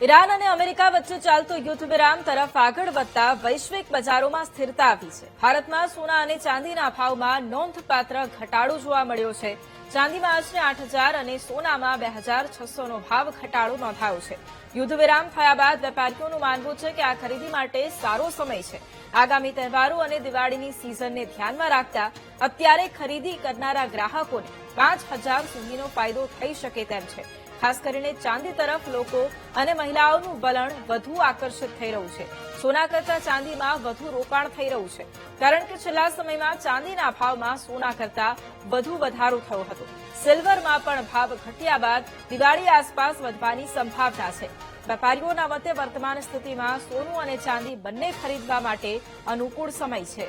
Iran અને America વચ્ચે ચાલતું યુદ્ધ વિરામ તરફ આગળ વધતા વૈશ્વિક બજારોમાં સ્થિરતા આવી છે. ભારતમાં સોના અને ચાંદીના ભાવમાં નોંધપાત્ર ઘટાડો જોવા મળ્યો છે. ચાંદીમાં આશરે 8,000 અને સોનામાં 2,600નો ભાવ ઘટાડો નોંધાયો છે. યુદ્ધ વિરામ થયા બાદ વેપારીઓનું માનવું છે કે આ ખરીદી માટે સારો સમય છે. આગામી તહેવારો અને દિવાળીની સિઝનને ધ્યાનમાં રાખતા અત્યારે ખરીદી કરનારા ગ્રાહકોને 5,000 સુધીનો ફાયદો થઈ શકે તેમ છે. ખાસ કરીને ચાંદી તરફ લોકો અને મહિલાઓનું વલણ વધુ આકર્ષિત થઈ રહ્યું છે. સોના કરતા ચાંદીમાં વધુ રોકાણ થઈ રહ્યું છે, કારણ કે છેલ્લા સમયમાં ચાંદીના ભાવમાં સોના કરતા વધુ વધારો થયો હતો. સિલ્વરમાં પણ ભાવ ઘટ્યા બાદ દિવાળી આસપાસ વધવાની સંભાવના છે. વેપારીઓના મતે વર્તમાન સ્થિતિમાં સોનું અને ચાંદી બંને ખરીદવા માટે અનુકૂળ સમય છે.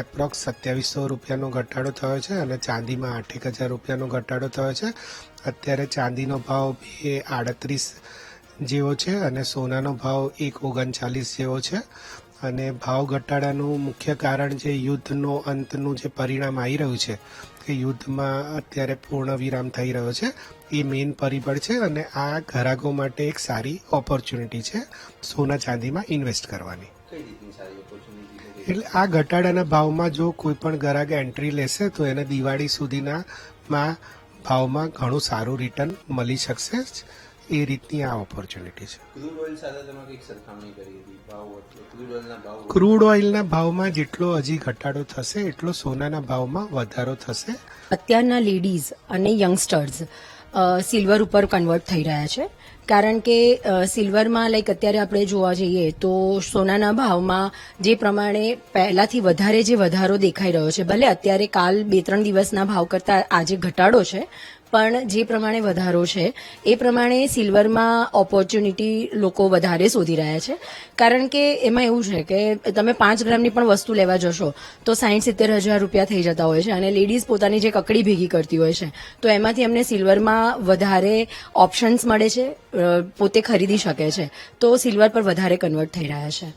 એપ્રોક્સ 2700 રૂપિયાનો ઘટાડો થયો છે અને ચાંદીમાં 8,000 રૂપિયાનો ઘટાડો થયો છે. અત્યારે ચાંદીનો ભાવ 2.38 જેવો છે અને સોનાનો ભાવ 1.39 જેવો છે. અને ભાવ ઘટાડાનું મુખ્ય કારણ જે યુદ્ધનો અંતનું જે પરિણામ આવી રહ્યું છે કે યુદ્ધમાં અત્યારે પૂર્ણ વિરામ થઈ રહ્યો છે, એ મેઇન પરિબળ છે. અને આ ગ્રાહકો માટે એક સારી ઓપોર્ચ્યુનિટી છે સોના ચાંદીમાં ઇન્વેસ્ટ કરવાની. એટલે આ ઘટાડાના ભાવમાં જો કોઈ પણ ગ્રાહક એન્ટ્રી લેશે તો એને દિવાળી સુધીના ભાવમાં ઘણું સારું રિટર્ન મળી શકશે. એ રીતની આ ઓપોર્ચ્યુનિટી છે. ક્રૂડ ઓઇલના ભાવમાં જેટલો હજી ઘટાડો થશે એટલો સોનાના ભાવમાં વધારો થશે. અત્યારના લેડીઝ અને યંગસ્ટર્સ સિલ્વર ઉપર કન્વર્ટ થઈ રહ્યા છે, કારણ કે સિલ્વરમાં અત્યારે આપણે જોવા જઈએ તો સોનાના ભાવમાં જે પ્રમાણે પહેલાથી વધારે જે વધારો દેખાઈ રહ્યો છે, ભલે અત્યારે કાલ 2-3 દિવસના ભાવ કરતાં આજે ઘટાડો છે, પણ જે પ્રમાણે વધારો છે એ પ્રમાણે સિલ્વરમાં ઓપોર્ચ્યુનિટી લોકો વધારે શોધી રહ્યા છે. કારણ કે એમાં એવું છે કે તમે 5 ગ્રામની પણ વસ્તુ લેવા જશો તો 60-70 હજાર રૂપિયા થઈ જતા હોય છે અને લેડીઝ પોતાની જે કકડી ભેગી કરતી હોય છે, તો એમાંથી અમને સિલ્વરમાં વધારે ઓપ્શન્સ મળે છે, પોતે ખરીદી શકે છે, તો સિલ્વર પર વધારે કન્વર્ટ થઈ રહ્યા છે.